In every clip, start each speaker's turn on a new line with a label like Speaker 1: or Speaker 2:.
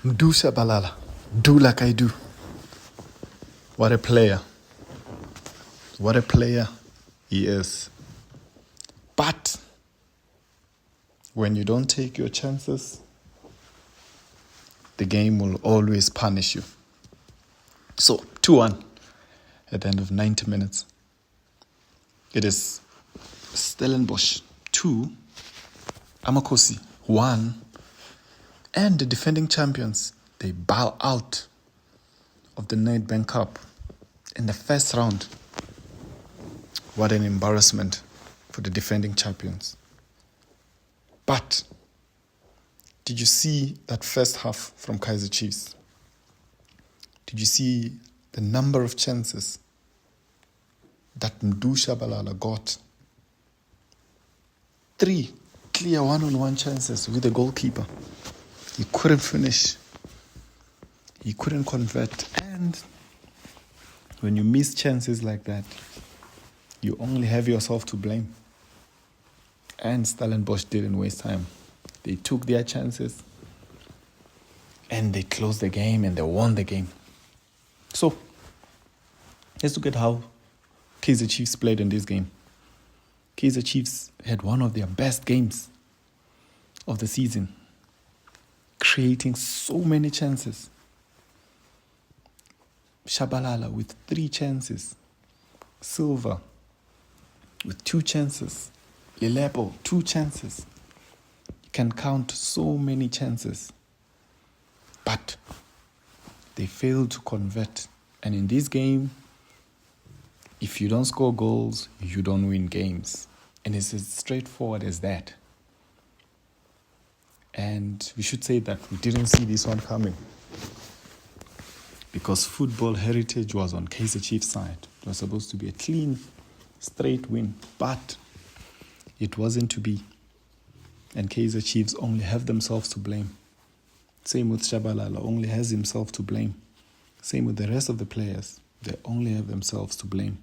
Speaker 1: Do Shabalala. Do like I do. What a player. What a player he is. But when you don't take your chances, the game will always punish you. So, 2-1 at the end of 90 minutes. It is Stellenbosch 2, Amakosi 1, and the defending champions, they bow out of the Nedbank Cup in the first round. What an embarrassment for the defending champions. But did you see that first half from Kaizer Chiefs? Did you see the number of chances that Mdu Shabalala got? 3 clear one-on-one chances with the goalkeeper. He couldn't finish. He couldn't convert. And when you miss chances like that, you only have yourself to blame. And Stellenbosch didn't waste time. They took their chances and they closed the game and they won the game. So, let's look at how Kaizer Chiefs played in this game. Kaizer Chiefs had one of their best games of the season, creating so many chances. Shabalala with 3 chances. Silva with 2 chances. Lelepo, 2 chances. You can count so many chances. But they failed to convert. And in this game, if you don't score goals, you don't win games. And it's as straightforward as that. And we should say that we didn't see this one coming, because football heritage was on Kaizer Chiefs' side. It was supposed to be a clean, straight win, but it wasn't to be. And Kaizer Chiefs only have themselves to blame. Same with Shabalala, only has himself to blame. Same with the rest of the players. They only have themselves to blame.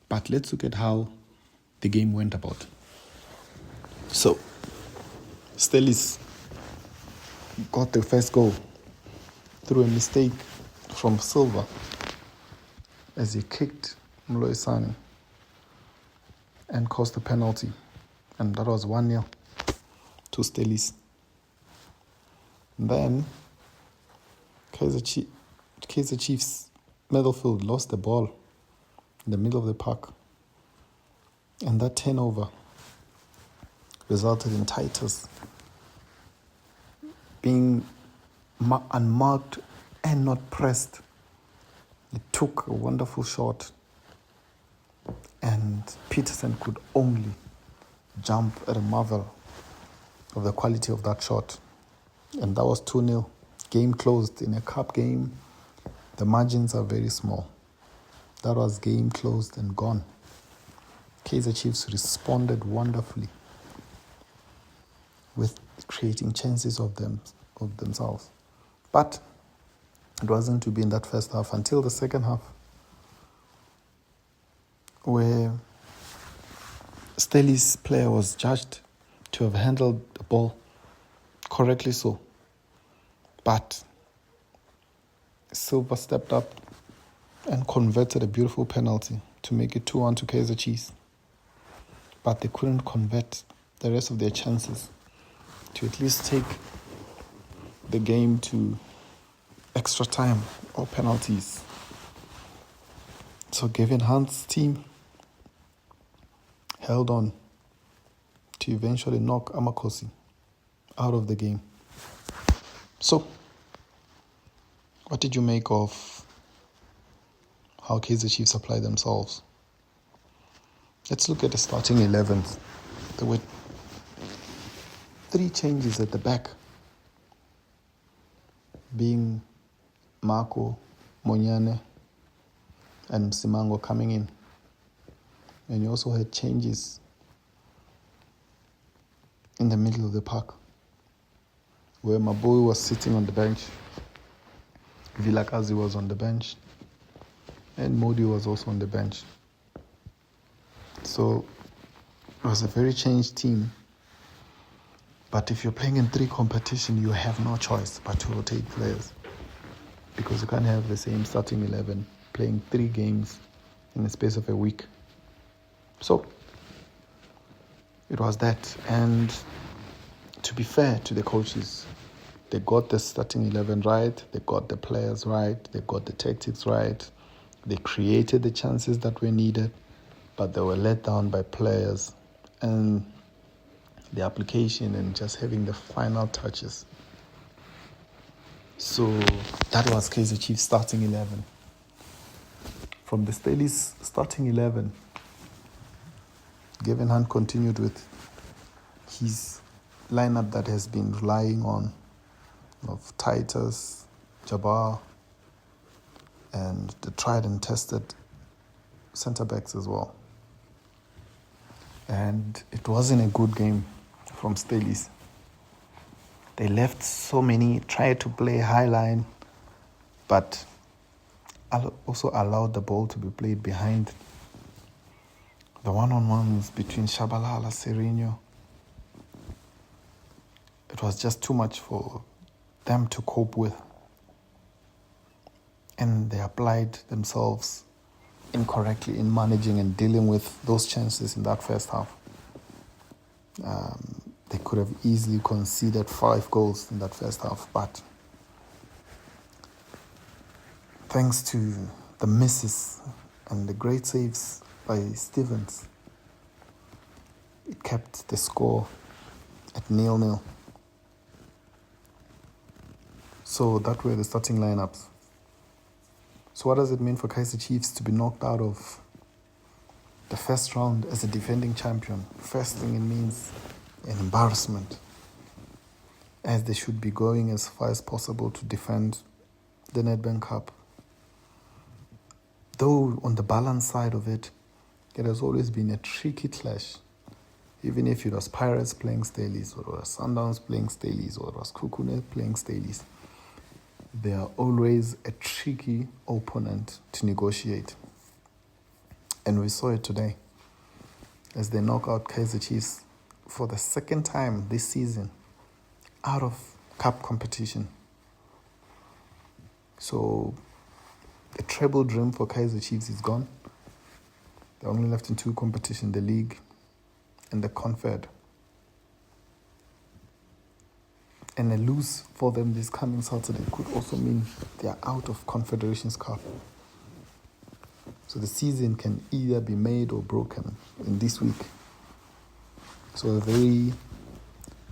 Speaker 1: But let's look at how the game went about. So, Stellis got the first goal through a mistake from Silva as he kicked Mloisane and caused a penalty. And that was 1-0 to Stellis. Then Kaizer Chiefs midfield lost the ball in the middle of the park. And that turnover resulted in Titus being unmarked and not pressed. He took a wonderful shot, and Peterson could only jump at a marvel of the quality of that shot. And that was 2-0. Game closed. In a cup game, the margins are very small. That was game closed and gone. Kaizer Chiefs responded wonderfully with creating chances of themselves. But it wasn't to be in that first half until the second half, where Stelli's player was judged to have handled the ball correctly so. But Silva stepped up and converted a beautiful penalty to make it 2-1 to Kaizer Chiefs. But they couldn't convert the rest of their chances to at least take the game to extra time or penalties. So Gavin Hunt's team held on to eventually knock Amakosi out of the game. So, what did you make of how Kaizer Chiefs applied themselves? Let's look at the starting 11s. There were 3 changes at the back, being Marco, Monyane, and Simango coming in. And you also had changes in the middle of the park, where Maboy was sitting on the bench, Vilakazi was on the bench, and Modi was also on the bench. So it was a very changed team. But if you're playing in 3 competition, you have no choice but to rotate players, because you can't have the same starting 11 playing 3 games in the space of a week. So it was that. And to be fair to the coaches, they got the starting 11 right, they got the players right, they got the tactics right, they created the chances that were needed, but they were let down by players and the application and just having the final touches. So that was Kaizer Chiefs starting 11. From the Staleys starting 11, Gavin Hunt continued with his lineup that has been relying on of Titus, Jabbar, and the tried and tested centre-backs as well. And it wasn't a good game from Staleys. They left so many, tried to play high line, but also allowed the ball to be played behind. The one-on-ones between Shabalala, Sereno, it was just too much for them to cope with. And they applied themselves incorrectly in managing and dealing with those chances in that first half. They could have easily conceded 5 goals in that first half, but thanks to the misses and the great saves by Stevens, it kept the score at 0-0. So that were the starting lineups. So what does it mean for Kaizer Chiefs to be knocked out of the first round as a defending champion? First thing it means an embarrassment, as they should be going as far as possible to defend the Nedbank Cup. Though on the balance side of it, it has always been a tricky clash. Even if it was Pirates playing Staleys, or it was Sundowns playing Staleys, or it was Kukune playing Staleys, they are always a tricky opponent to negotiate. And we saw it today as they knock out Kaizer Chiefs for the second time this season out of cup competition. So the treble dream for Kaizer Chiefs is gone. They're only left in 2 competitions, the league and the Confed. And a lose for them this coming Saturday could also mean they are out of Confederations Cup. So the season can either be made or broken in this week. So a very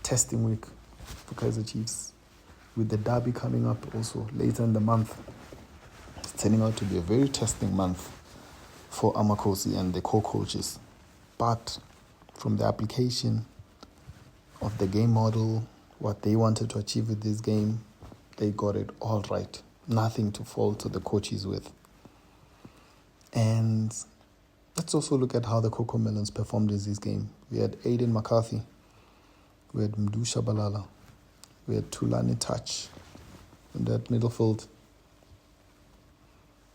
Speaker 1: testing week for Kaizer Chiefs, with the derby coming up also later in the month. It's turning out to be a very testing month for Amakosi and the co-coaches. But from the application of the game model, what they wanted to achieve with this game, they got it all right. Nothing to fault to the coaches with. And let's also look at how the Coco Melons performed in this game. We had Aiden McCarthy, we had Mdu Shabalala, we had Tulani Touch in that midfield.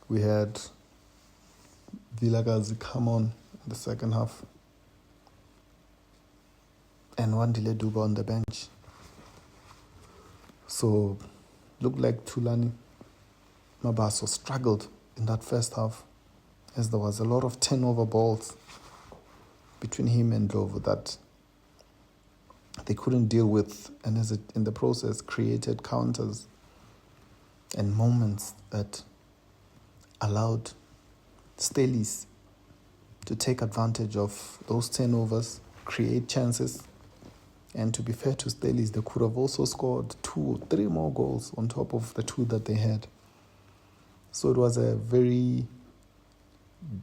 Speaker 1: We had Vilagazi come on in the second half, and Wandile Duba on the bench. So looked like Tulani Mabaso struggled in that first half, as there was a lot of turnover balls between him and Ndlovu that they couldn't deal with, and as it in the process created counters and moments that allowed Staleys to take advantage of those turnovers, create chances. And to be fair to Staleys, they could have also scored 2 or 3 more goals on top of the 2 that they had. So it was a very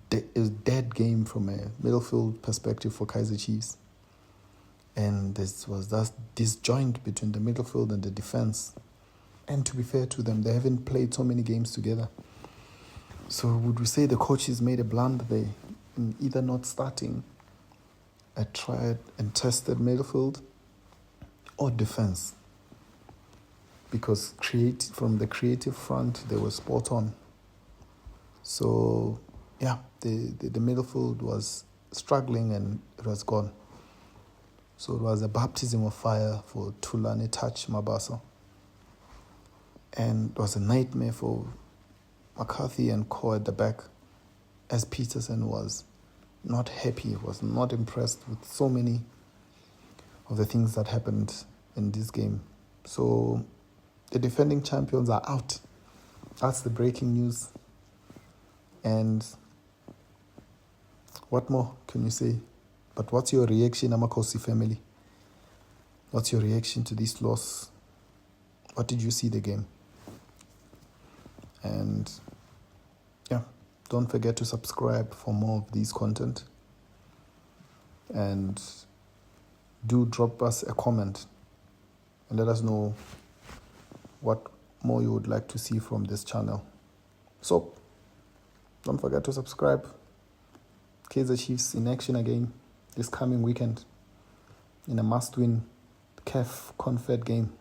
Speaker 1: dead game from a midfield perspective for Kaizer Chiefs. And this was that disjoint between the midfield and the defense. And to be fair to them, they haven't played so many games together. So would we say the coaches made a blunder there in either not starting a tried and tested midfield or defense? Because from the creative front, they were spot on. So yeah, the midfield was struggling and it was gone. So it was a baptism of fire for Thulani Touch Mabaso. And it was a nightmare for McCarthy and Co at the back, as Peterson was not happy, was not impressed with so many of the things that happened in this game. So the defending champions are out. That's the breaking news. And what more can you say? But what's your reaction, Amakosi family? What's your reaction to this loss? What did you see the game? And yeah, don't forget to subscribe for more of these content. And do drop us a comment and let us know what more you would like to see from this channel. So, don't forget to subscribe. Kaizer Chiefs in action again this coming weekend in a must-win CAF Confed game.